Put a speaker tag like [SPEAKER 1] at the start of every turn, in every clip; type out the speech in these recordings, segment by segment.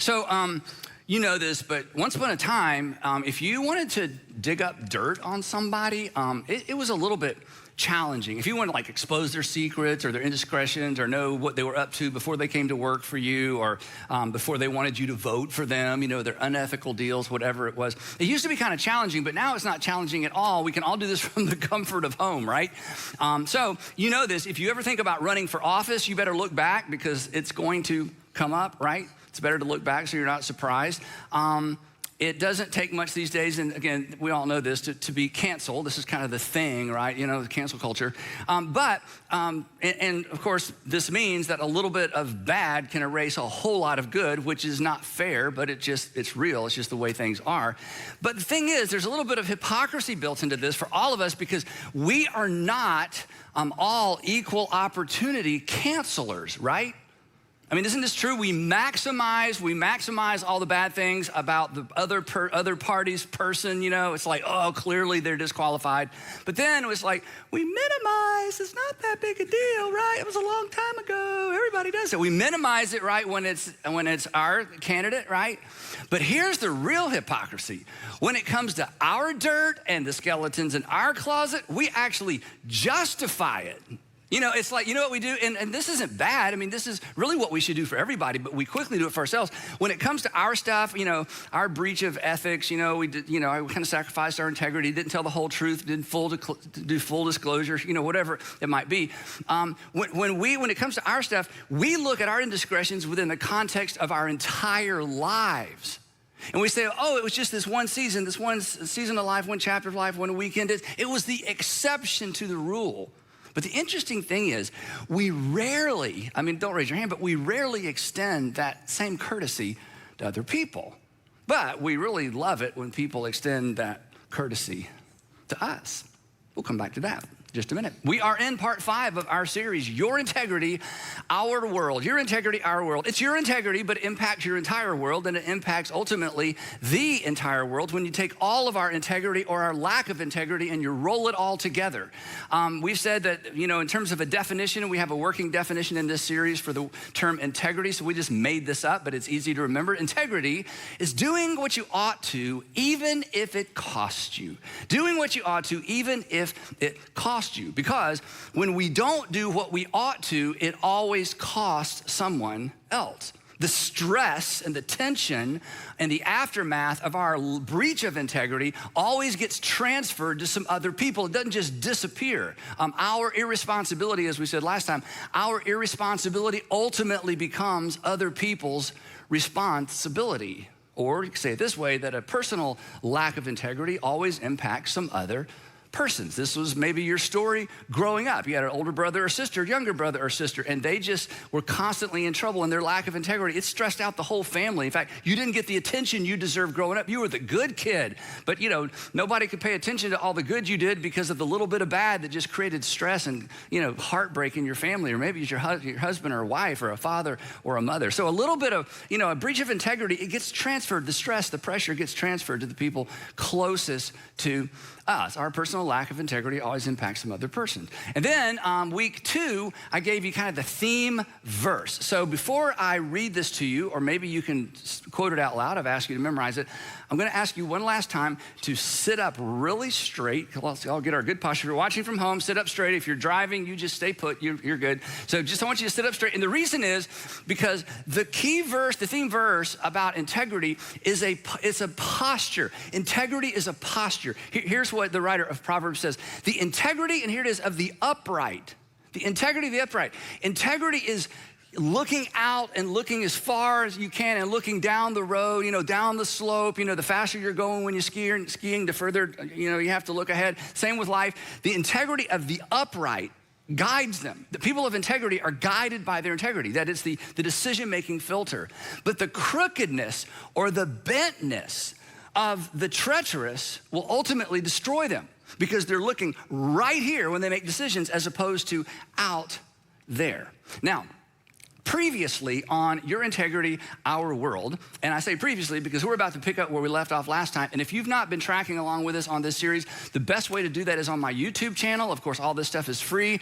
[SPEAKER 1] So, you know this, but once upon a time, if you wanted to dig up dirt on somebody, it was a little bit challenging. If you want to like expose their secrets or their indiscretions or know what they were up to before they came to work for you or before they wanted you to vote for them, you know, their unethical deals, whatever it was. It used to be kind of challenging, but now it's not challenging at all. We can all do this from the comfort of home, right? So you know this, if you ever think about running for office, you better look back because it's going to come up, right? It's better to look back so you're not surprised. It doesn't take much these days, and again, we all know this, to be canceled. This is kind of the thing, right? You know, the cancel culture. And of course, this means that a little bit of bad can erase a whole lot of good, which is not fair, but it's real. It's just the way things are. But the thing is, there's a little bit of hypocrisy built into this for all of us because we are not all equal opportunity cancelers, right? I mean, isn't this true? We maximize all the bad things about the other party's person, you know? It's like, oh, clearly they're disqualified. But then it was like, we minimize, it's not that big a deal, right? It was a long time ago, everybody does it. We minimize it, right, when it's our candidate, right? But here's the real hypocrisy. When it comes to our dirt and the skeletons in our closet, we actually justify it. You know, it's like, you know what we do? And this isn't bad. I mean, this is really what we should do for everybody, but we quickly do it for ourselves. When it comes to our stuff, you know, our breach of ethics, you know, we kind of sacrificed our integrity, didn't tell the whole truth, didn't do full disclosure, you know, whatever it might be. When it comes to our stuff, we look at our indiscretions within the context of our entire lives. And we say, oh, it was just this one season of life, one chapter of life, one weekend. It was the exception to the rule. But the interesting thing is, we rarely, I mean, don't raise your hand, but we rarely extend that same courtesy to other people. But we really love it when people extend that courtesy to us. We'll come back to that in just a minute. We are in part 5 of our series, Your Integrity, Our World. Your integrity, our world. It's your integrity, but it impacts your entire world, and it impacts ultimately the entire world when you take all of our integrity or our lack of integrity and you roll it all together. We've said that, you know, in terms of a definition, we have a working definition in this series for the term integrity, so we just made this up, but it's easy to remember. Integrity is doing what you ought to, even if it costs you. Doing what you ought to, even if it costs you, because when we don't do what we ought to, it always costs someone else. The stress and the tension and the aftermath of our breach of integrity always gets transferred to some other people. It doesn't just disappear. Our irresponsibility, as we said last time, our irresponsibility ultimately becomes other people's responsibility. Or you could say it this way, that a personal lack of integrity always impacts some other persons. This was maybe your story growing up. You had an older brother or sister, younger brother or sister, and they just were constantly in trouble, and their lack of integrity, it stressed out the whole family. In fact, you didn't get the attention you deserved growing up. You were the good kid, but you know, nobody could pay attention to all the good you did because of the little bit of bad that just created stress and, you know, heartbreak in your family, or maybe it's your husband or wife or a father or a mother. So a little bit of, you know, a breach of integrity, it gets transferred, the stress, the pressure gets transferred to the people closest to us. Our personal lack of integrity always impacts some other person. And then week 2, I gave you kind of the theme verse. So before I read this to you, or maybe you can quote it out loud, I've asked you to memorize it. I'm gonna ask you one last time to sit up really straight. Let's all get our good posture. If you're watching from home, sit up straight. If you're driving, you just stay put, you're good. So just I want you to sit up straight. And the reason is because the key verse, the theme verse about integrity is it's a posture. Integrity is a posture. Here's what the writer of Proverbs says. The integrity, and here it is, of the upright. The integrity of the upright. Integrity is looking out and looking as far as you can and looking down the road, you know, down the slope. You know, the faster you're going when you're skiing, the further, you know, you have to look ahead. Same with life. The integrity of the upright guides them. The people of integrity are guided by their integrity. That is the decision-making filter. But the crookedness or the bentness of the treacherous will ultimately destroy them because they're looking right here when they make decisions as opposed to out there. Now, previously on Your Integrity, Our World. And I say previously because we're about to pick up where we left off last time. And if you've not been tracking along with us on this series, the best way to do that is on my YouTube channel. Of course, all this stuff is free.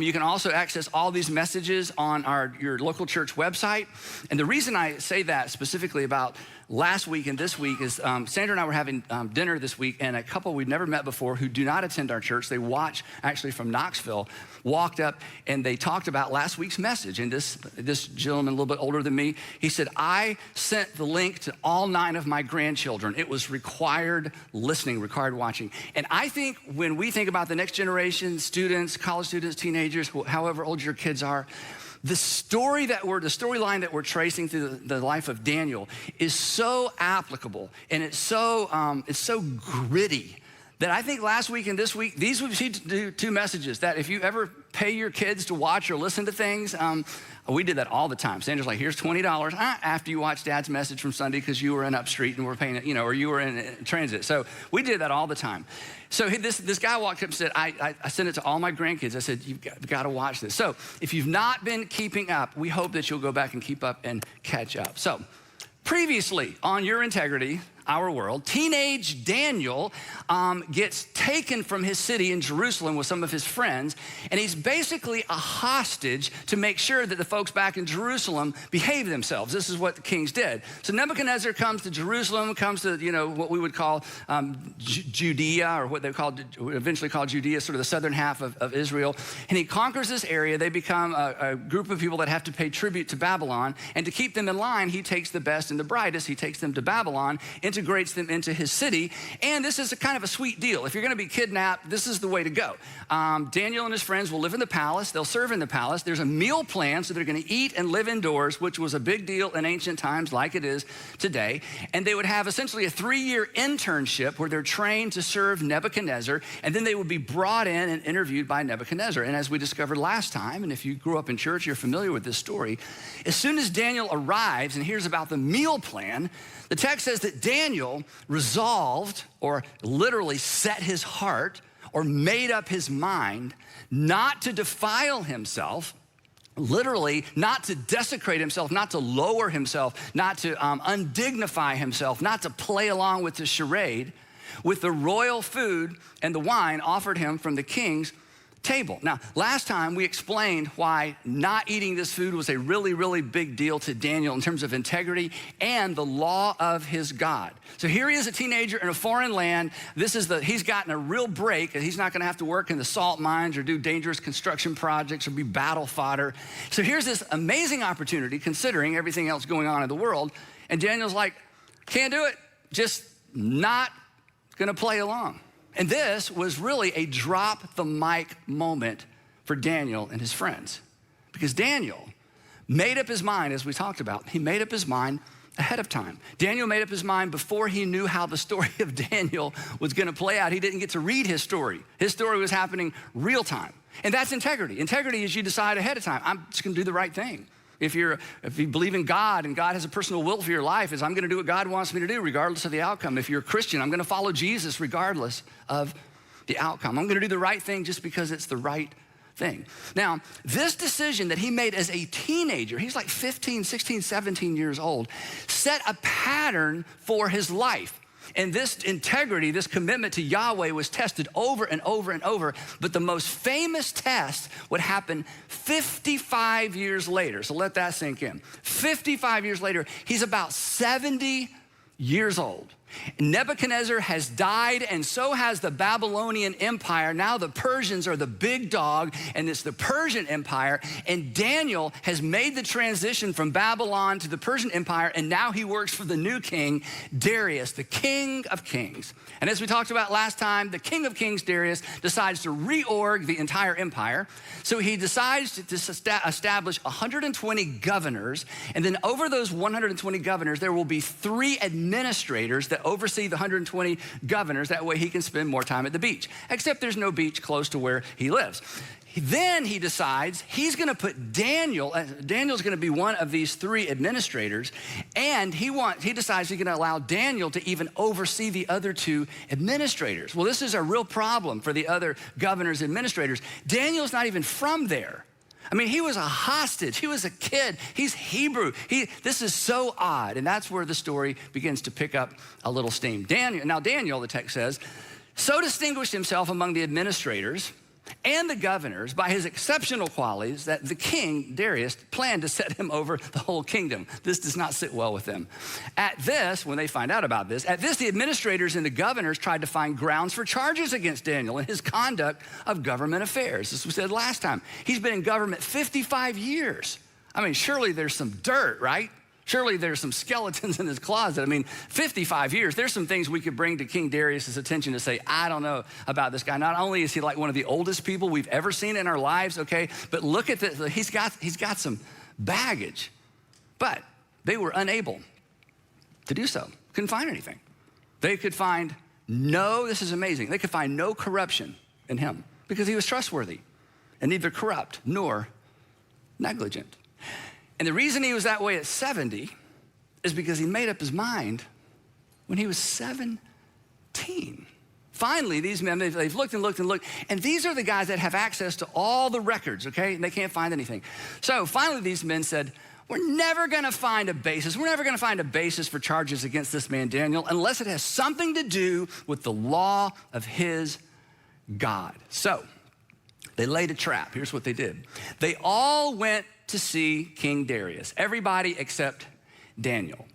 [SPEAKER 1] You can also access all these messages on your local church website. And the reason I say that specifically about last week and this week is Sandra and I were having dinner this week, and a couple we'd never met before who do not attend our church, they watch actually from Knoxville, walked up and they talked about last week's message. And this gentleman, a little bit older than me, he said, I sent the link to all 9 of my grandchildren. It was required listening, required watching. And I think when we think about the next generation, students, college students, teenagers, however old your kids are, the storyline that we're tracing through the life of Daniel is so applicable, and it's so gritty that I think last week and this week, these would be 2 messages that if you ever pay your kids to watch or listen to things, we did that all the time. Sandra's like, here's $20 after you watch Dad's message from Sunday because you were in Upstreet and we're paying it, or you were in transit. So we did that all the time. So this guy walked up and said, I sent it to all my grandkids. I said, you've got to watch this. So if you've not been keeping up, we hope that you'll go back and keep up and catch up. So previously on Your Integrity, Our World, teenage Daniel gets taken from his city in Jerusalem with some of his friends, and he's basically a hostage to make sure that the folks back in Jerusalem behave themselves. This is what the kings did. So Nebuchadnezzar comes to Jerusalem, comes to what we would call Judea, or what they eventually called Judea, sort of the southern half of Israel, and he conquers this area. They become a group of people that have to pay tribute to Babylon, and to keep them in line, he takes the best and the brightest, he takes them to Babylon, integrates them into his city, and this is a kind of a sweet deal. If you're gonna be kidnapped, this is the way to go. Daniel and his friends will live in the palace, they'll serve in the palace, there's a meal plan, so they're gonna eat and live indoors, which was a big deal in ancient times like it is today, and they would have essentially a 3-year internship where they're trained to serve Nebuchadnezzar, and then they would be brought in and interviewed by Nebuchadnezzar. And as we discovered last time, and if you grew up in church, you're familiar with this story, as soon as Daniel arrives and hears about the meal plan, the text says that Daniel resolved, or literally set his heart, or made up his mind not to defile himself, literally not to desecrate himself, not to lower himself, not to undignify himself, not to play along with the charade, with the royal food and the wine offered him from the king's table. Now, last time we explained why not eating this food was a really, really big deal to Daniel in terms of integrity and the law of his God. So here he is, a teenager in a foreign land. He's gotten a real break, and he's not gonna have to work in the salt mines or do dangerous construction projects or be battle fodder. So here's this amazing opportunity considering everything else going on in the world. And Daniel's like, can't do it, just not gonna play along. And this was really a drop the mic moment for Daniel and his friends, because Daniel made up his mind, as we talked about. He made up his mind ahead of time. Daniel made up his mind before he knew how the story of Daniel was gonna play out. He didn't get to read his story. His story was happening real time. And that's integrity. Integrity is you decide ahead of time, I'm just gonna do the right thing. If you believe in God and God has a personal will for your life, is I'm gonna do what God wants me to do regardless of the outcome. If you're a Christian, I'm gonna follow Jesus regardless of the outcome. I'm gonna do the right thing just because it's the right thing. Now, this decision that he made as a teenager, he's like 15, 16, 17 years old, set a pattern for his life. And this integrity, this commitment to Yahweh was tested over and over and over. But the most famous test would happen 55 years later. So let that sink in. 55 years later, he's about 70 years old. Nebuchadnezzar has died, and so has the Babylonian Empire. Now the Persians are the big dog, and it's the Persian Empire. And Daniel has made the transition from Babylon to the Persian Empire, and now he works for the new king, Darius, the King of Kings. And as we talked about last time, the King of Kings, Darius, decides to reorg the entire empire. So he decides to establish 120 governors, and then over those 120 governors, there will be 3 administrators that oversee the 120 governors. That way he can spend more time at the beach, except there's no beach close to where he lives. Then he decides he's gonna put Daniel's gonna be one of these 3 administrators, and he decides he's gonna allow Daniel to even oversee the other 2 administrators. Well, this is a real problem for the other governors, administrators. Daniel's not even from there. I mean, he was a hostage. He was a kid. He's Hebrew. This is so odd. And that's where the story begins to pick up a little steam. Daniel, the text says, so distinguished himself among the administrators and the governors by his exceptional qualities that the king, Darius, planned to set him over the whole kingdom. This does not sit well with them. When they find out about this, the administrators and the governors tried to find grounds for charges against Daniel and his conduct of government affairs. This was said last time. He's been in government 55 years. I mean, surely there's some dirt, right? Surely there's some skeletons in his closet. I mean, 55 years, there's some things we could bring to King Darius's attention to say, I don't know about this guy. Not only is he like one of the oldest people we've ever seen in our lives, okay, but look at this, he's got some baggage. But they were unable to do so. Couldn't find anything. They could find this is amazing, they could find no corruption in him because he was trustworthy and neither corrupt nor negligent. And the reason he was that way at 70 is because he made up his mind when he was 17. Finally, these men, they've looked and looked and looked, and these are the guys that have access to all the records, okay? And they can't find anything. So finally, these men said, we're never gonna find a basis. We're never gonna find a basis for charges against this man, Daniel, unless it has something to do with the law of his God. So they laid a trap. Here's what they did. They all went to see King Darius, everybody except Daniel.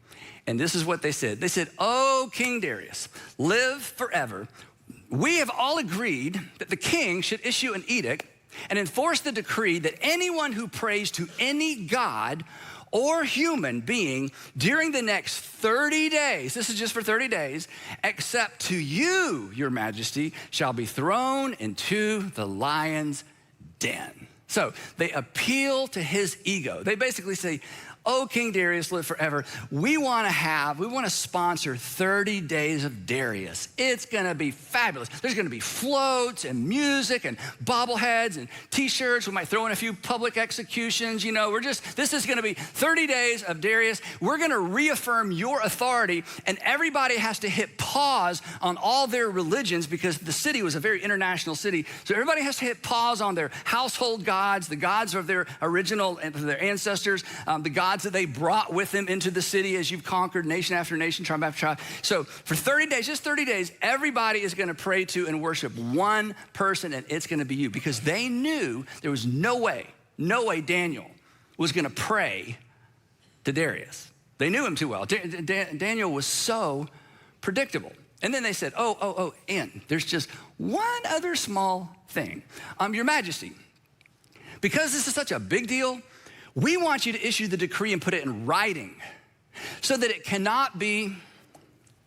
[SPEAKER 1] And this is what they said. They said, oh, King Darius, live forever. We have all agreed that the king should issue an edict and enforce the decree that anyone who prays to any god or human being during the next 30 days, this is just for 30 days, except to you, your majesty, shall be thrown into the lion's den. So they appeal to his ego. They basically say, oh, King Darius, live forever. We want to sponsor 30 days of Darius. It's gonna be fabulous. There's gonna be floats and music and bobbleheads and t-shirts. We might throw in a few public executions. This is gonna be 30 days of Darius. We're gonna reaffirm your authority, and everybody has to hit pause on all their religions because the city was a very international city. So everybody has to hit pause on their household gods, the gods of their original, their ancestors, the gods that they brought with them into the city as you've conquered nation after nation, tribe after tribe. So for 30 days, just 30 days, everybody is gonna pray to and worship one person, and it's gonna be you, because they knew there was no way Daniel was gonna pray to Darius. They knew him too well. Daniel was so predictable. And then they said, and there's just one other small thing. Your majesty, because this is such a big deal, we want you to issue the decree and put it in writing so that it cannot be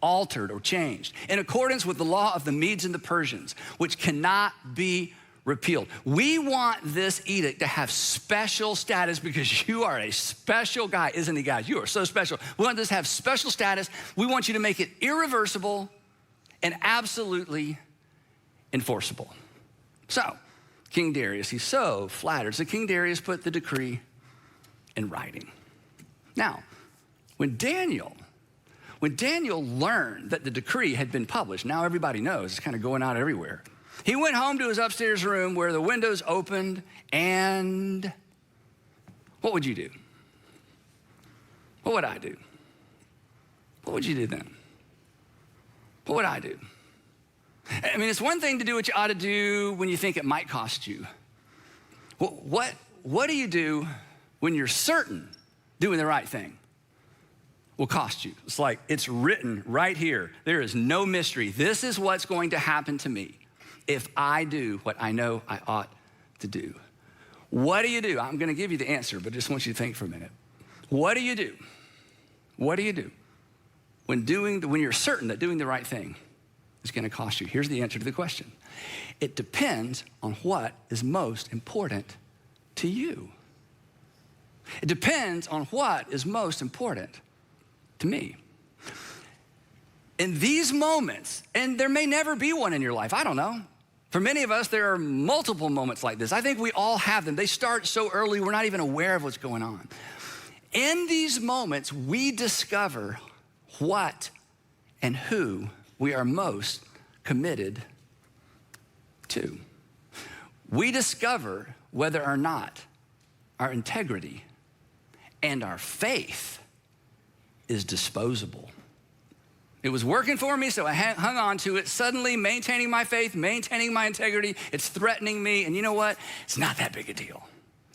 [SPEAKER 1] altered or changed in accordance with the law of the Medes and the Persians, which cannot be repealed. We want this edict to have special status because you are a special guy, isn't he, guys? You are so special. We want this to have special status. We want you to make it irreversible and absolutely enforceable. So King Darius, he's so flattered. So King Darius put the decree in writing. Now, when Daniel learned that the decree had been published, now everybody knows, it's kind of going out everywhere. He went home to his upstairs room where the windows opened, and what would you do? What would I do? What would you do then? What would I do? I mean, it's one thing to do what you ought to do when you think it might cost you. What do you do when you're certain doing the right thing will cost you? It's like it's written right here. There is no mystery. This is what's going to happen to me if I do what I know I ought to do. What do you do? I'm gonna give you the answer, but I just want you to think for a minute. What do you do? What do you do when you're certain that doing the right thing is gonna cost you? Here's the answer to the question. It depends on what is most important to you. It depends on what is most important to me. In these moments, and there may never be one in your life, I don't know. For many of us, there are multiple moments like this. I think we all have them. They start so early, we're not even aware of what's going on. In these moments, we discover what and who we are most committed to. We discover whether or not our integrity, and our faith is disposable. It was working for me, so I hung on to it. Suddenly, maintaining my faith, maintaining my integrity, it's threatening me. And you know what? It's not that big a deal.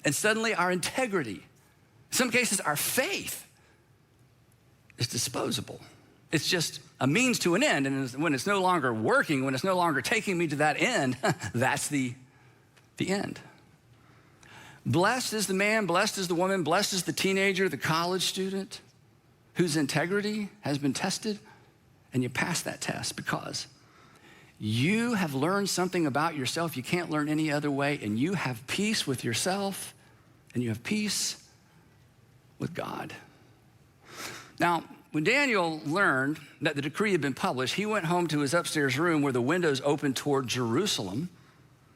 [SPEAKER 1] And suddenly, our integrity, in some cases, our faith is disposable. It's just a means to an end. And when it's no longer working, when it's no longer taking me to that end, that's the end. Blessed is the man, blessed is the woman, blessed is the teenager, the college student whose integrity has been tested. And you pass that test because you have learned something about yourself you can't learn any other way, and you have peace with yourself, and you have peace with God. Now, when Daniel learned that the decree had been published, he went home to his upstairs room where the windows opened toward Jerusalem.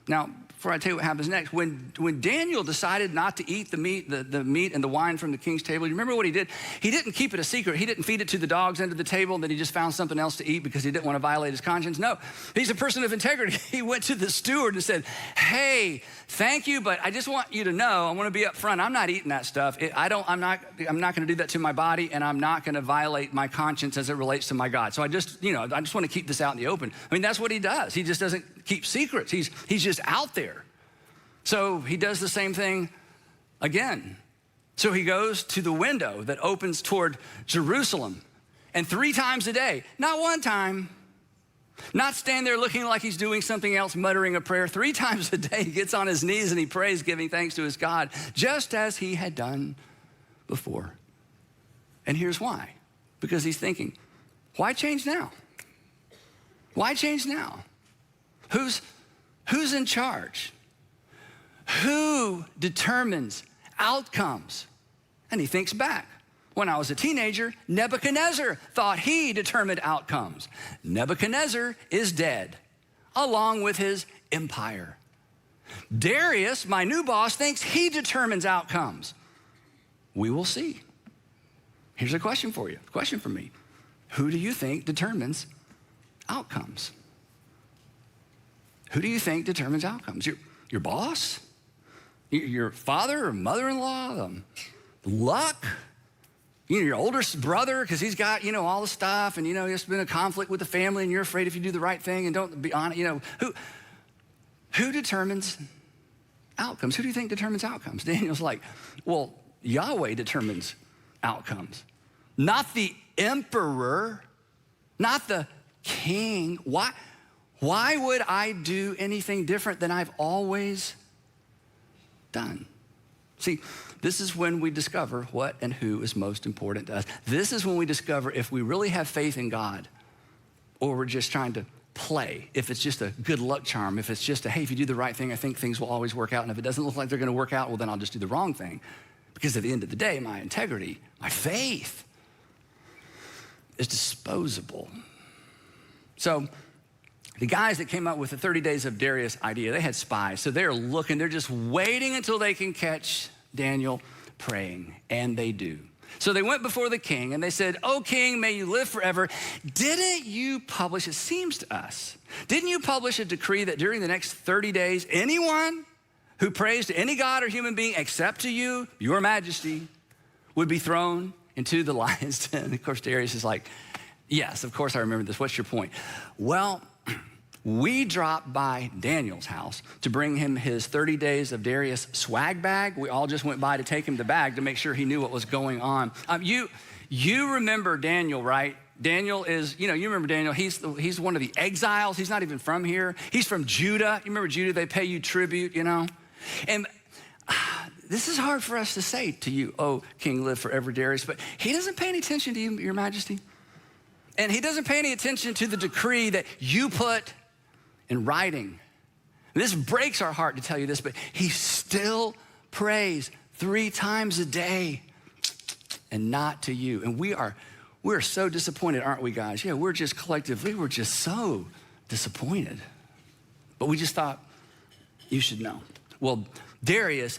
[SPEAKER 1] Now, before I tell you what happens next, when Daniel decided not to eat the meat and the wine from the king's table, you remember what he did? He didn't keep it a secret. He didn't feed it to the dogs under the table and then he just found something else to eat because he didn't want to violate his conscience. No, he's a person of integrity. He went to the steward and said, hey, thank you, but I just want you to know, I want to be up front. I'm not eating that stuff. I'm not going to do that to my body, and I'm not going to violate my conscience as it relates to my God. So I just want to keep this out in the open. I mean, that's what he does. He just doesn't keep secrets. He's just out there. So he does the same thing again. So he goes to the window that opens toward Jerusalem, and 3 times a day, not one time, not stand there looking like he's doing something else, muttering a prayer. 3 times a day, he gets on his knees and he prays, giving thanks to his God, just as he had done before. And here's why. Because he's thinking, why change now? Why change now? Who's in charge? Who determines outcomes? And he thinks back. When I was a teenager, Nebuchadnezzar thought he determined outcomes. Nebuchadnezzar is dead, along with his empire. Darius, my new boss, thinks he determines outcomes. We will see. Here's a question for you, a question for me. Who do you think determines outcomes? Who do you think determines outcomes? Your boss? Your father or mother-in-law? Luck? Your older brother, because he's got, all the stuff, and, there's been a conflict with the family, and you're afraid if you do the right thing and don't be honest, who determines outcomes? Who do you think determines outcomes? Daniel's like, well, Yahweh determines outcomes, not the emperor, not the king. Why would I do anything different than I've always done? See, this is when we discover what and who is most important to us. This is when we discover if we really have faith in God or we're just trying to play, if it's just a good luck charm, if it's just hey, if you do the right thing, I think things will always work out. And if it doesn't look like they're going to work out, well, then I'll just do the wrong thing. Because at the end of the day, my integrity, my faith is disposable. So the guys that came up with the 30 days of Darius idea, they had spies. So they're looking, they're just waiting until they can catch Daniel praying, and they do. So they went before the king and they said, "Oh king, may you live forever. Didn't you publish," it seems to us, "didn't you publish a decree that during the next 30 days, anyone who prays to any god or human being except to you, your majesty, would be thrown into the lion's den?" And of course, Darius is like, "Yes, of course I remember this. What's your point?" Well, we dropped by Daniel's house to bring him his 30 days of Darius swag bag. We all just went by to take him the bag to make sure he knew what was going on. You remember Daniel, right? Daniel is, you remember Daniel. He's one of the exiles. He's not even from here. He's from Judah. You remember Judah? They pay you tribute, And this is hard for us to say to you, "Oh, King, live forever, Darius." But he doesn't pay any attention to you, your majesty. And he doesn't pay any attention to the decree that you put in writing. This breaks our heart to tell you this, but he still prays 3 times a day and not to you. And we're so disappointed, aren't we, guys? Yeah, we're just collectively, we're just so disappointed. But we just thought you should know. Well, Darius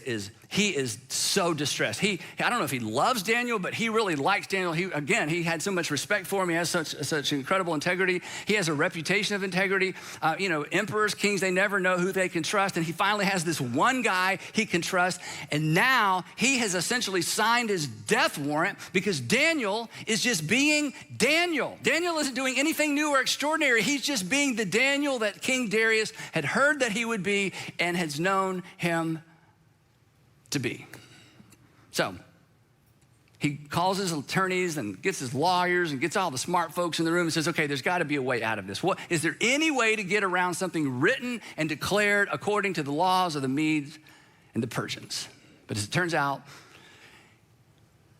[SPEAKER 1] he is so distressed. I don't know if he loves Daniel, but he really likes Daniel. He had so much respect for him. He has such incredible integrity. He has a reputation of integrity. Emperors, kings, they never know who they can trust. And he finally has this one guy he can trust. And now he has essentially signed his death warrant because Daniel is just being Daniel. Daniel isn't doing anything new or extraordinary. He's just being the Daniel that King Darius had heard that he would be and has known him to be. So he calls his attorneys and gets his lawyers and gets all the smart folks in the room and says, okay, there's got to be a way out of this. Is there any way to get around something written and declared according to the laws of the Medes and the Persians? But as it turns out,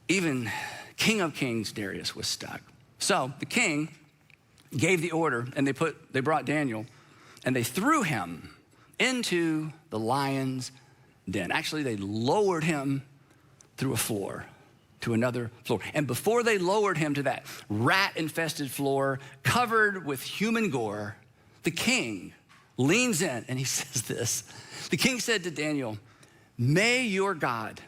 [SPEAKER 1] even King of Kings Darius was stuck. So the king gave the order, and they brought Daniel and they threw him into the lion's den. Actually, they lowered him through a floor to another floor. And before they lowered him to that rat-infested floor covered with human gore, the king leans in and he says this. The king said to Daniel, "May your God,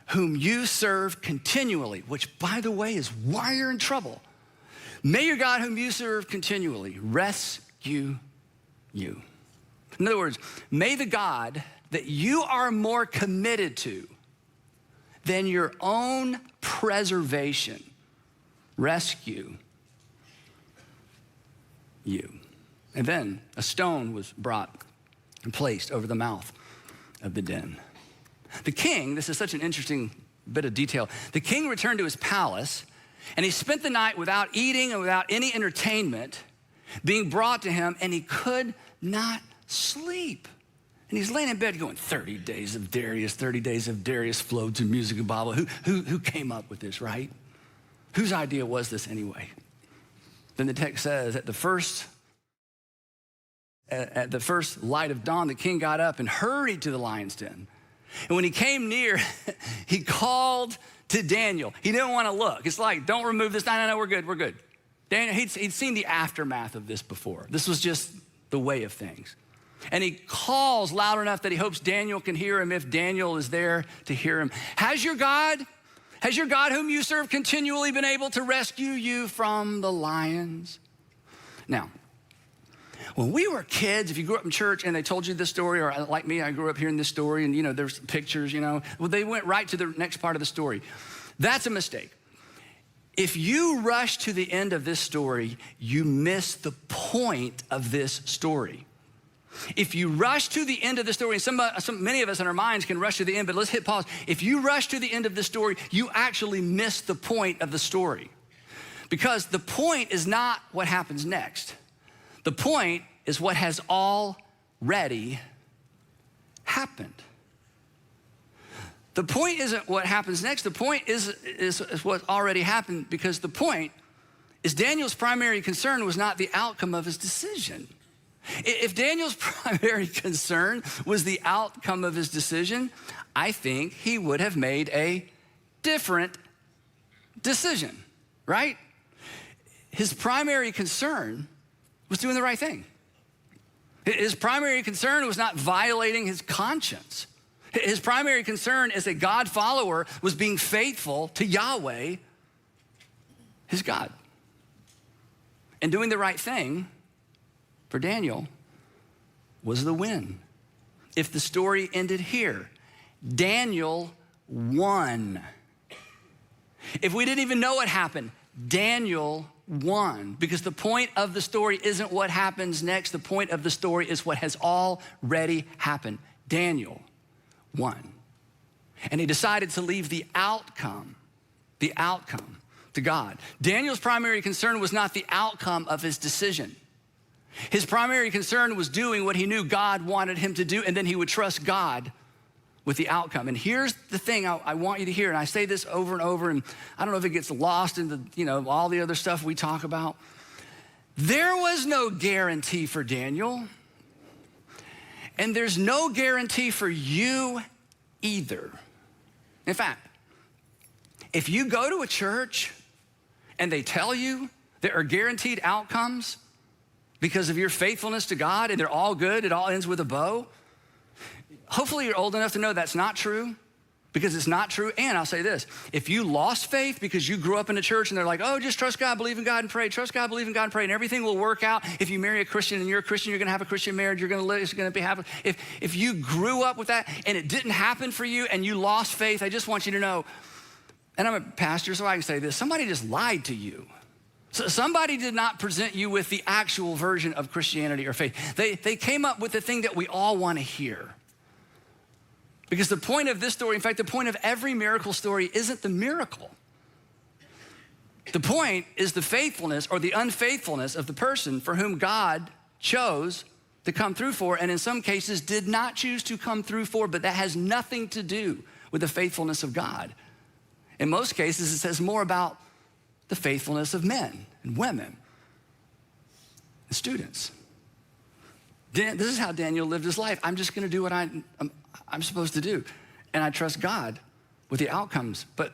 [SPEAKER 1] whom you serve continually," which, by the way, is why you're in trouble. "May your God, whom you serve continually, rescue you." In other words, may the God that you are more committed to than your own preservation rescue you. And then a stone was brought and placed over the mouth of the den. The king, this is such an interesting bit of detail, the king returned to his palace and he spent the night without eating and without any entertainment being brought to him, and he could not sleep. And he's laying in bed going, 30 days of Darius flowed to music and Bible. Who came up with this, right? Whose idea was this anyway? Then the text says, at the first light of dawn, the king got up and hurried to the lion's den. And when he came near, he called to Daniel. He didn't want to look. It's like, don't remove this. No, we're good. Daniel, he'd seen the aftermath of this before. This was just the way of things. And he calls loud enough that he hopes Daniel can hear him if Daniel is there to hear him. Has your God whom you serve continually been able to rescue you from the lions? Now, when we were kids, if you grew up in church and they told you this story, or like me, I grew up hearing this story and, there's pictures, well, they went right to the next part of the story. That's a mistake. If you rush to the end of this story, you miss the point of this story. If you rush to the end of the story, and many of us in our minds can rush to the end, but let's hit pause. If you rush to the end of the story, you actually miss the point of the story. Because the point is not what happens next. The point is what has already happened. The point isn't what happens next. The point is what already happened, because the point is Daniel's primary concern was not the outcome of his decision. If Daniel's primary concern was the outcome of his decision, I think he would have made a different decision, right? His primary concern was doing the right thing. His primary concern was not violating his conscience. His primary concern as a God follower was being faithful to Yahweh, his God. And doing the right thing for Daniel was the win. If the story ended here, Daniel won. If we didn't even know what happened, Daniel won. Because the point of the story isn't what happens next. The point of the story is what has already happened. Daniel won. And he decided to leave the outcome to God. Daniel's primary concern was not the outcome of his decision. His primary concern was doing what he knew God wanted him to do, and then he would trust God with the outcome. And here's the thing I want you to hear, and I say this over and over, and I don't know if it gets lost in all the other stuff we talk about. There was no guarantee for Daniel, and there's no guarantee for you either. In fact, if you go to a church and they tell you there are guaranteed outcomes because of your faithfulness to God, and they're all good, it all ends with a bow, Hopefully you're old enough to know that's not true, because it's not true. And I'll say this, if you lost faith because you grew up in a church and they're like, oh, just trust God, believe in God and pray, trust God, believe in God and pray, and everything will work out. If you marry a Christian and you're a Christian, you're gonna have a Christian marriage, you're gonna live, it's gonna be happy. If you grew up with that and it didn't happen for you and you lost faith, I just want you to know, and I'm a pastor, so I can say this, somebody just lied to you. So somebody did not present you with the actual version of Christianity or faith. They came up with the thing that we all wanna hear. Because the point of this story, in fact, the point of every miracle story isn't the miracle. The point is the faithfulness or the unfaithfulness of the person for whom God chose to come through for, and in some cases did not choose to come through for, but that has nothing to do with the faithfulness of God. In most cases, it says more about the faithfulness of men and women and students. This is how Daniel lived his life. I'm just gonna do what I'm supposed to do. And I trust God with the outcomes, but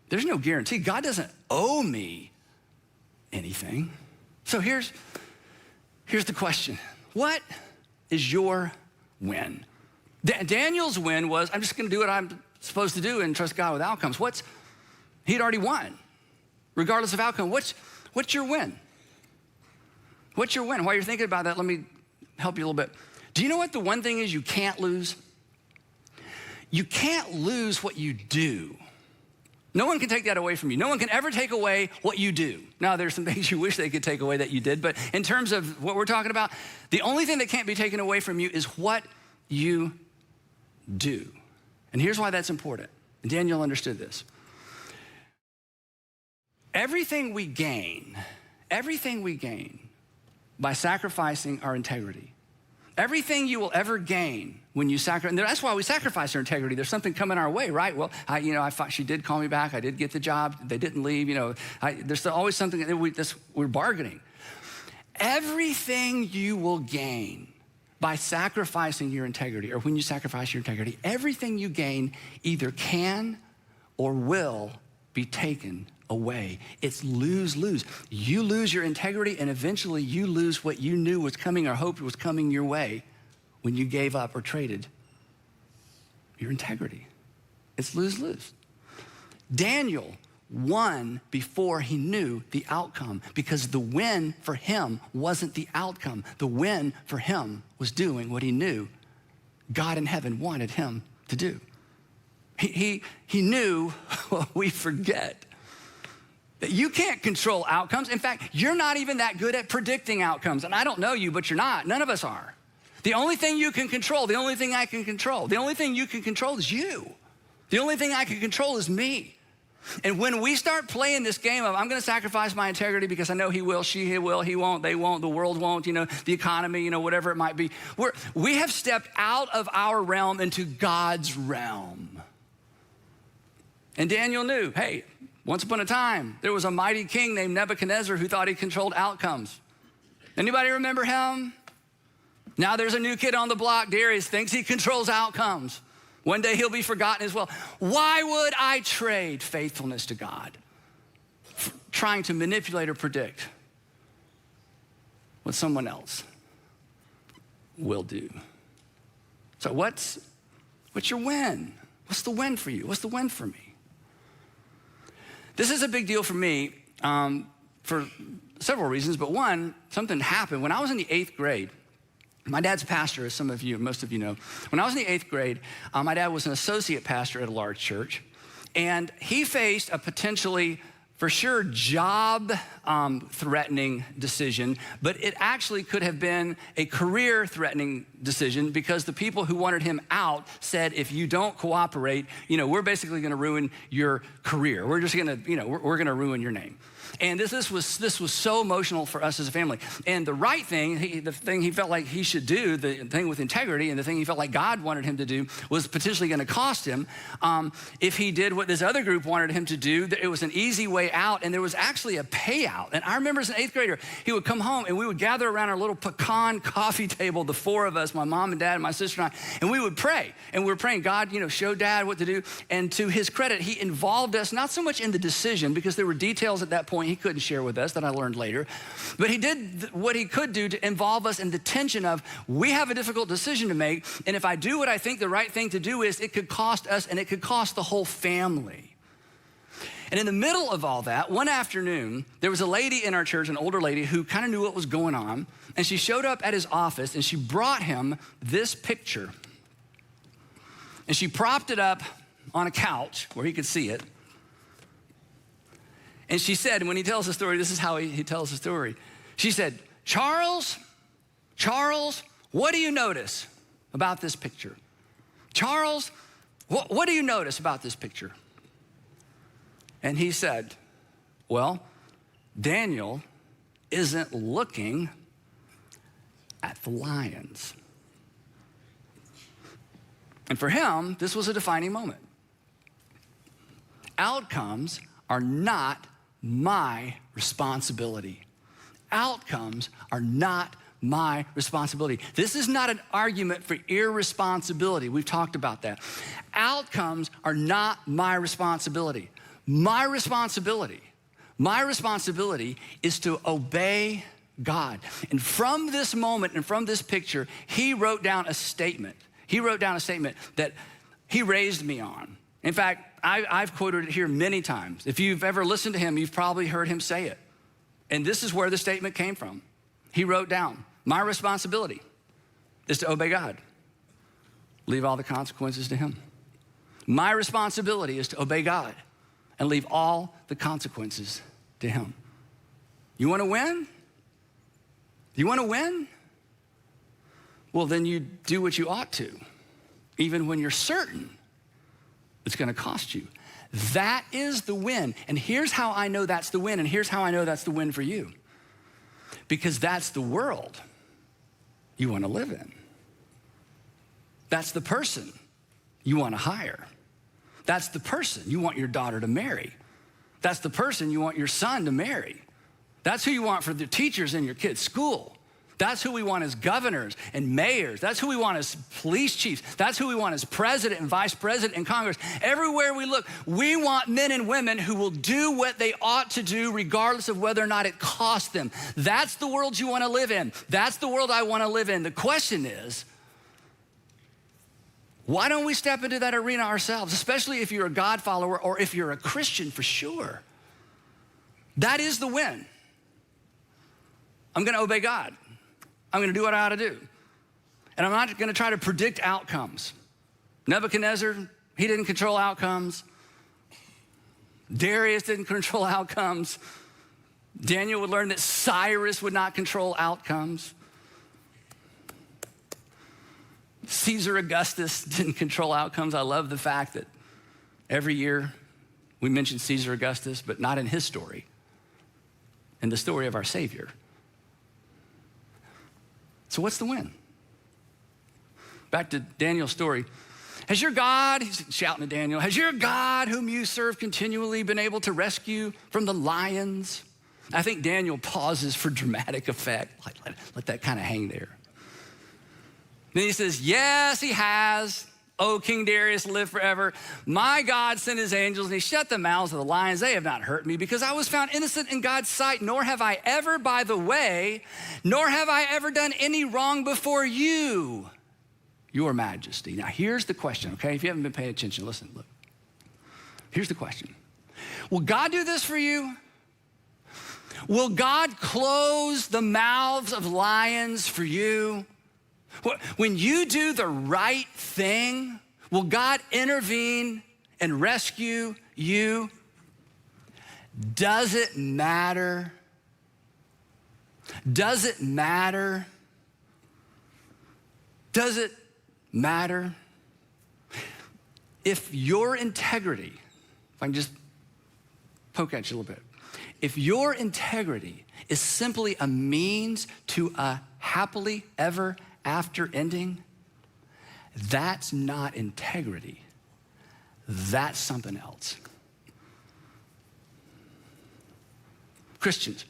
[SPEAKER 1] there's no guarantee. God doesn't owe me anything. So here's the question. What is your win? Daniel's win was, I'm just gonna do what I'm supposed to do and trust God with outcomes. He'd already won, regardless of outcome. What's your win? What's your win? While you're thinking about that, let me help you a little bit. Do you know what the one thing is you can't lose? You can't lose what you do. No one can take that away from you. No one can ever take away what you do. Now, there's some things you wish they could take away that you did, but in terms of what we're talking about, the only thing that can't be taken away from you is what you do. And here's why that's important. And Daniel understood this. Everything we gain by sacrificing our integrity, everything you will ever gain when you sacrifice, and that's why we sacrifice our integrity. There's something coming our way, right? Well, I thought she did call me back. I did get the job. They didn't leave. There's always something that we're bargaining. Everything you will gain by sacrificing your integrity, or when you sacrifice your integrity, everything you gain either can or will be taken away. It's lose-lose. You lose your integrity, and eventually you lose what you knew was coming or hoped was coming your way when you gave up or traded your integrity. It's lose-lose. Daniel won before he knew the outcome, because the win for him wasn't the outcome. The win for him was doing what he knew God in heaven wanted him to do. He knew what we forget. That you can't control outcomes. In fact, you're not even that good at predicting outcomes. And I don't know you, but you're not. None of us are. The only thing you can control, the only thing I can control, the only thing you can control is you. The only thing I can control is me. And when we start playing this game of, I'm gonna sacrifice my integrity because I know he will, she will, he won't, they won't, the world won't, the economy, whatever it might be, we have stepped out of our realm into God's realm. And Daniel knew, hey, once upon a time, there was a mighty king named Nebuchadnezzar who thought he controlled outcomes. Anybody remember him? Now there's a new kid on the block, Darius, thinks he controls outcomes. One day he'll be forgotten as well. Why would I trade faithfulness to God for trying to manipulate or predict what someone else will do? So what's your win? What's the win for you? What's the win for me? This is a big deal for me for several reasons, but one, something happened. When I was in the 8th grade, my dad's a pastor, as most of you know. When I was in the 8th grade, my dad was an associate pastor at a large church, and he faced a potentially, for sure, job-threatening decision, but it actually could have been a career-threatening decision, because the people who wanted him out said, if you don't cooperate, we're basically gonna ruin your career. We're just gonna, we're gonna ruin your name. And this was so emotional for us as a family. And the right thing, the thing he felt like he should do, the thing with integrity, and the thing he felt like God wanted him to do, was potentially gonna cost him. If he did what this other group wanted him to do, it was an easy way out, and there was actually a payout. And I remember as an 8th grader, he would come home, and we would gather around our little pecan coffee table, the 4 of us, my mom and dad and my sister and I, and we would pray. And we were praying, God, show Dad what to do. And to his credit, he involved us not so much in the decision, because there were details at that point he couldn't share with us that I learned later, but he did what he could do to involve us in the tension of, we have a difficult decision to make, and if I do what I think the right thing to do is, it could cost us and it could cost the whole family. And in the middle of all that, one afternoon, there was a lady in our church, an older lady, who kind of knew what was going on. And she showed up at his office, and she brought him this picture. And she propped it up on a couch where he could see it. And she said, and when he tells the story, this is how he tells the story. She said, Charles, what do you notice about this picture? Charles, what do you notice about this picture? And he said, well, Daniel isn't looking at the lions. And for him, this was a defining moment. Outcomes are not my responsibility. Outcomes are not my responsibility. This is not an argument for irresponsibility. We've talked about that. Outcomes are not my responsibility. My responsibility is to obey God. And from this moment and from this picture, he wrote down a statement. He wrote down a statement that he raised me on. In fact, I've quoted it here many times. If you've ever listened to him, you've probably heard him say it. And this is where the statement came from. He wrote down, my responsibility is to obey God. Leave all the consequences to him. My responsibility is to obey God and leave all the consequences to him. You want to win? You want to win? Well, then you do what you ought to, even when you're certain it's going to cost you. That is the win. And here's how I know that's the win, and here's how I know that's the win for you. Because that's the world you want to live in. That's the person you want to hire. That's the person you want your daughter to marry. That's the person you want your son to marry. That's who you want for the teachers in your kids' school. That's who we want as governors and mayors. That's who we want as police chiefs. That's who we want as president and vice president in Congress. Everywhere we look, we want men and women who will do what they ought to do regardless of whether or not it costs them. That's the world you want to live in. That's the world I want to live in. The question is, why don't we step into that arena ourselves, especially if you're a God follower or if you're a Christian for sure? That is the win. I'm going to obey God. I'm going to do what I ought to do. And I'm not going to try to predict outcomes. Nebuchadnezzar, he didn't control outcomes. Darius didn't control outcomes. Daniel would learn that Cyrus would not control outcomes. Caesar Augustus didn't control outcomes. I love the fact that every year we mention Caesar Augustus, but not in his story, in the story of our Savior. So what's the win? Back to Daniel's story. Has your God, he's shouting at Daniel, has your God whom you serve continually been able to rescue from the lions? I think Daniel pauses for dramatic effect. Let that kind of hang there. Then he says, yes, he has. Oh, King Darius, live forever. My God sent his angels and he shut the mouths of the lions. They have not hurt me because I was found innocent in God's sight, nor have I ever, by the way, nor have I ever done any wrong before you, your majesty. Now, here's the question, okay? If you haven't been paying attention, listen, look. Here's the question. Will God do this for you? Will God close the mouths of lions for you? When you do the right thing, will God intervene and rescue you? Does it matter? Does it matter? Does it matter? If your integrity, if I can just poke at you a little bit, if your integrity is simply a means to a happily ever after ending, that's not integrity. That's something else. Christians,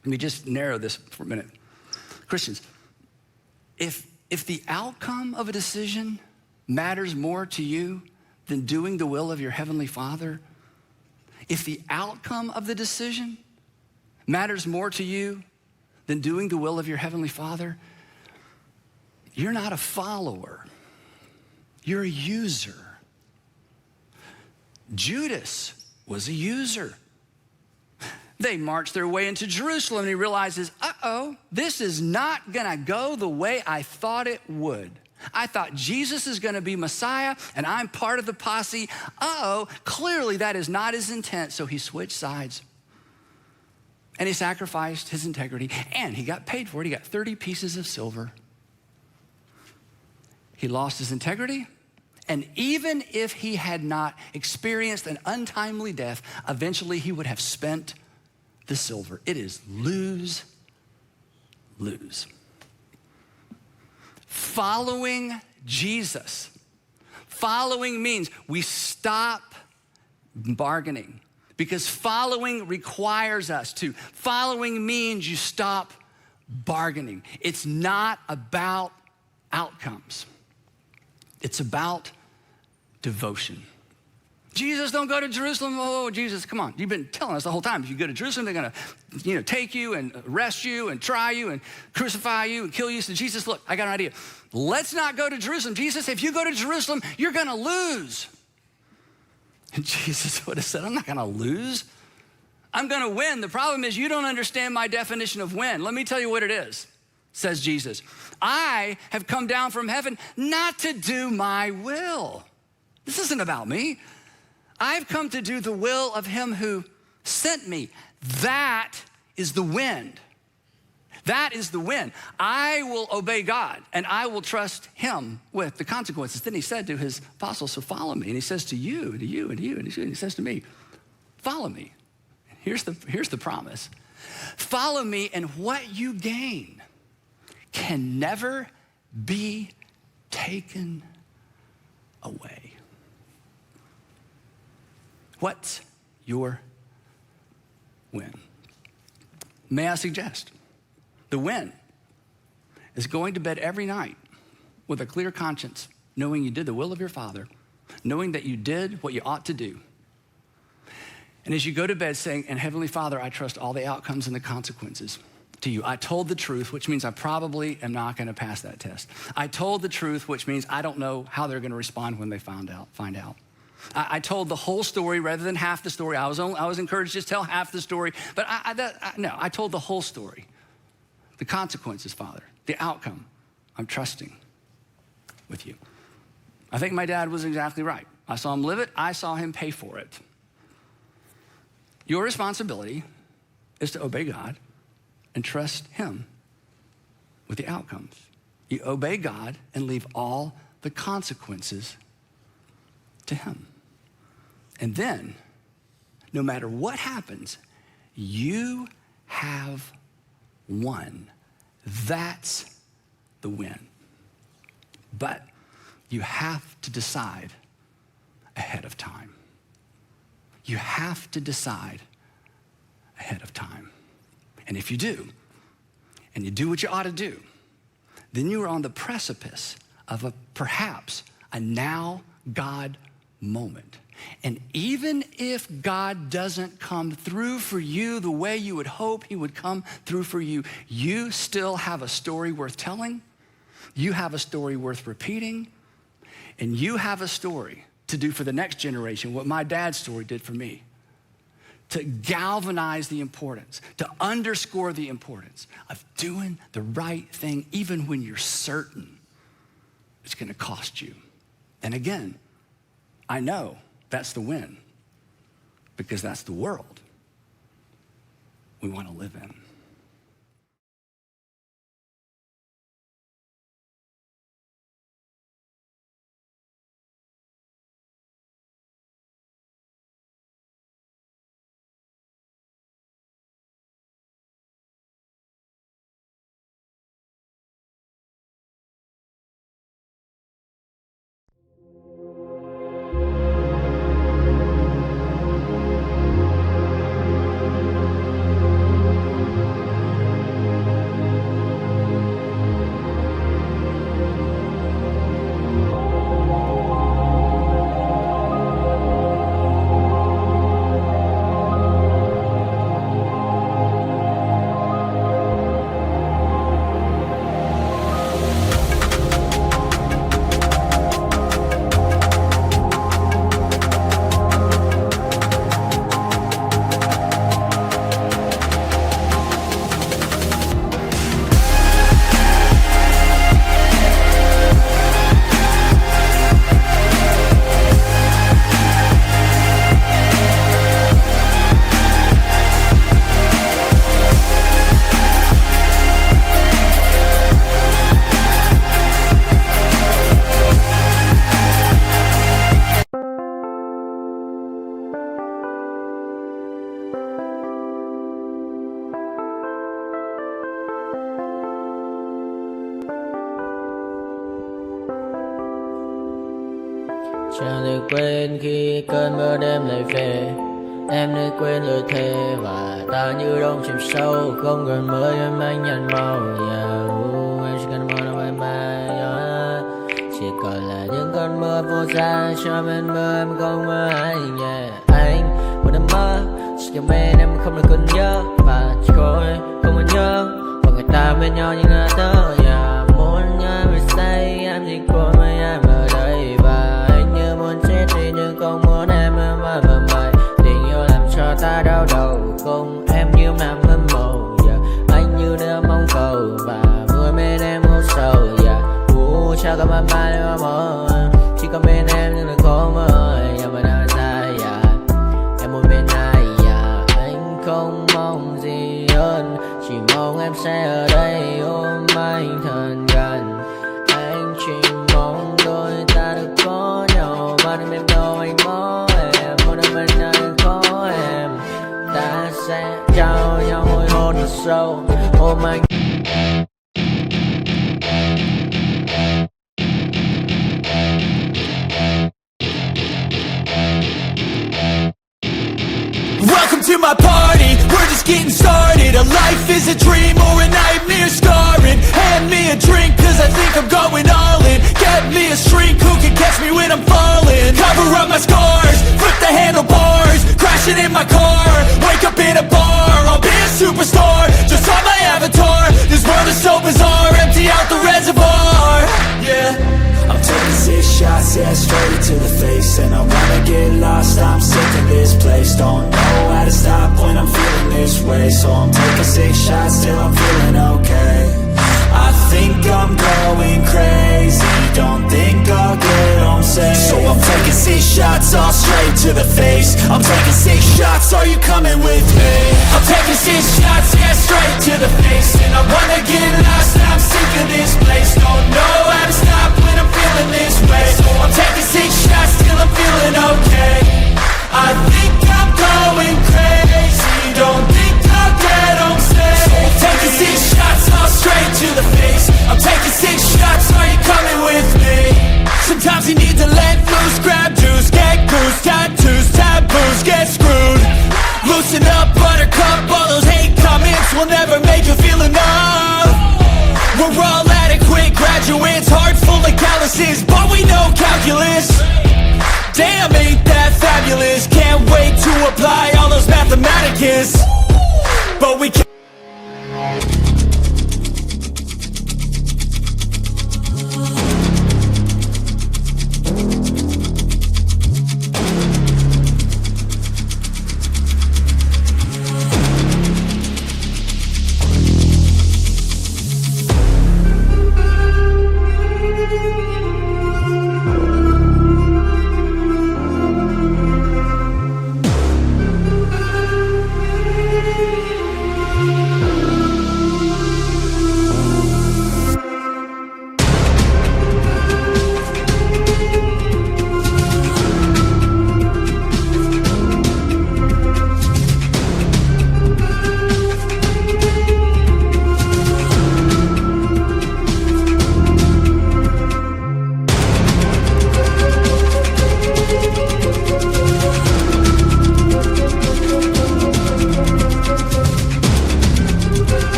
[SPEAKER 1] let me just narrow this for a minute. Christians, if the outcome of a decision matters more to you than doing the will of your Heavenly Father, if the outcome of the decision matters more to you than doing the will of your Heavenly Father, you're not a follower, you're a user. Judas was a user. They marched their way into Jerusalem and he realizes, this is not gonna go the way I thought it would. I thought Jesus is gonna be Messiah and I'm part of the posse. Clearly that is not his intent, so he switched sides. And he sacrificed his integrity and he got paid for it. He got 30 pieces of silver. He lost his integrity, and even if he had not experienced an untimely death, eventually he would have spent the silver. It is lose, lose. Following Jesus. Following means we stop bargaining because following requires us to. Following means you stop bargaining. It's not about outcomes. It's about devotion. Jesus, don't go to Jerusalem. Oh, Jesus, come on. You've been telling us the whole time. If you go to Jerusalem, they're gonna, take you and arrest you and try you and crucify you and kill you. So Jesus, look, I got an idea. Let's not go to Jerusalem. Jesus, if you go to Jerusalem, you're gonna lose. And Jesus would have said, I'm not gonna lose. I'm gonna win. The problem is you don't understand my definition of win. Let me tell you what it is, says Jesus. I have come down from heaven not to do my will. This isn't about me. I've come to do the will of him who sent me. That is the win. That is the win. I will obey God and I will trust him with the consequences. Then he said to his apostles, so follow me. And he says to you, to you, and to you, and he says to me, follow me. Here's the promise. Follow me, and what you gain can never be taken away. What's your win? May I suggest, the win is going to bed every night with a clear conscience, knowing you did the will of your Father, knowing that you did what you ought to do. And as you go to bed saying, and Heavenly Father, I trust all the outcomes and the consequences to you. I told the truth, which means I probably am not gonna pass that test. I told the truth, which means I don't know how they're gonna respond when they find out. I told the whole story rather than half the story. I was encouraged to just tell half the story, but I told the whole story. The consequences, Father, the outcome, I'm trusting with you. I think my dad was exactly right. I saw him live it, I saw him pay for it. Your responsibility is to obey God and trust him with the outcomes. You obey God and leave all the consequences to him. And then, no matter what happens, you have won. That's the win. But you have to decide ahead of time. You have to decide ahead of time. And if you do, and you do what you ought to do, then you are on the precipice of perhaps a now God moment. And even if God doesn't come through for you the way you would hope he would come through for you, you still have a story worth telling, you have a story worth repeating, and you have a story to do for the next generation what my dad's story did for me. To galvanize the importance, to underscore the importance of doing the right thing even when you're certain it's gonna cost you. And again, I know that's the win because that's the world we wanna live in.
[SPEAKER 2] Chẳng thể quên khi cơn mưa đêm lại về. Em đã quên lời thề và ta như đông chìm sâu. Không cần mới em anh nhận màu. Em chỉ cần mơ đâu em bay. Chỉ còn là những cơn mưa vô giá cho bên mơ em không mơ anh. Anh một đêm mơ chỉ cần bên em không được còn nhớ và chỉ khôi không còn nhớ và người ta bên nhau như ngã tớ. Muốn nhớ về say em chỉ còn với em ở đây và anh như muốn chết đi nhưng không muốn em mơ mày. Tình yêu làm cho ta đau đầu cùng em như nằm mơ mộng. Anh như đêm mong cầu và vui bên em ngủ sầu. Chào cả ba ba đêm mơ chỉ có bên em nhưng đừng có mơ. Nhưng mà đang dài em muốn bên ai anh không mong gì hơn chỉ mong em sẽ ở đây ôm anh thật gần. Anh chỉ mong đôi ta được có nhau mà đừng em đâu anh có em muốn em bên anh có em. Ta sẽ trao nhau môi hôn thật sâu ôm anh.
[SPEAKER 3] Welcome to my party, we're just getting started. A life is a dream or a nightmare scarring. Hand me a drink cause I think I'm going all in. Get me a shrink who can catch me when I'm falling. Cover up my scars, flip the handlebars. Crashing in my car, wake up in a bar. I'll be a superstar, just on my avatar. This world is so bizarre, empty out the reservoir. Yeah, I'm taking 6 shots, yeah, straight to the face. And I wanna get lost, I'm sick of this place. Don't know how to stop when I'm feeling this way. So I'm taking 6 shots till I'm feeling okay. I think I'm going crazy, don't think I'll get home safe. So I'm taking 6 shots, all straight to the face. I'm taking 6 shots, are you coming with me? I'm taking 6 shots, yeah, straight to the face. And I wanna get lost, I'm sick of this place. Don't know how to stop when I'm feeling this way. So I'm taking 6 shots till I'm feeling okay. I think I'm going crazy, don't think I'll get home safe. So I'm taking 6 shots, all straight to the face. I'm taking 6 shots, are you coming with me? Sometimes you need to let loose, grab juice, get goose, tattoos, taboos, get screwed. Loosen up, buttercup, all those hate comments will never make you feel enough. We're all adequate graduates, heart full of calluses, but we know calculus. Damn, ain't that fabulous? Can't wait to apply all those mathematicus. But we can't.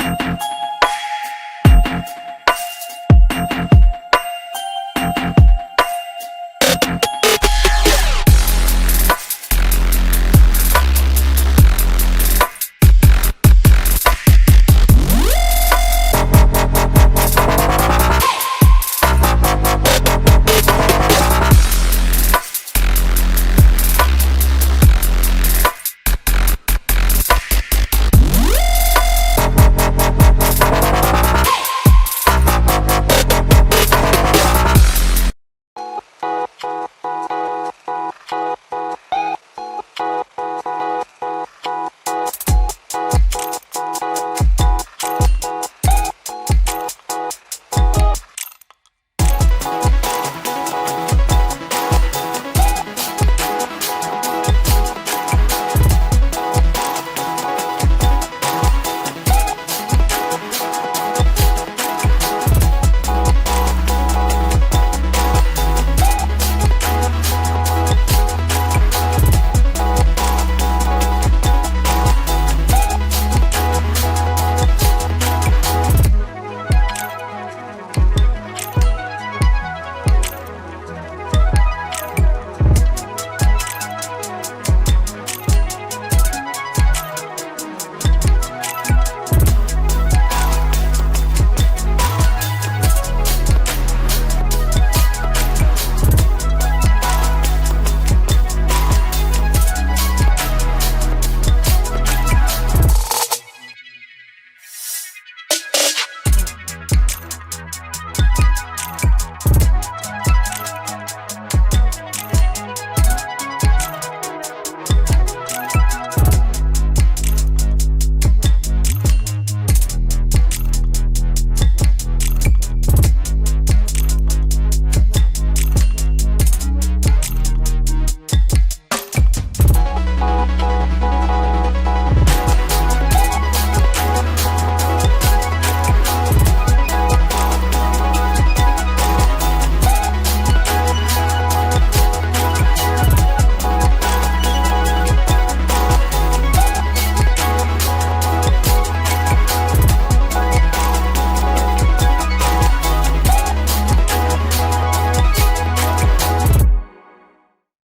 [SPEAKER 3] Bye.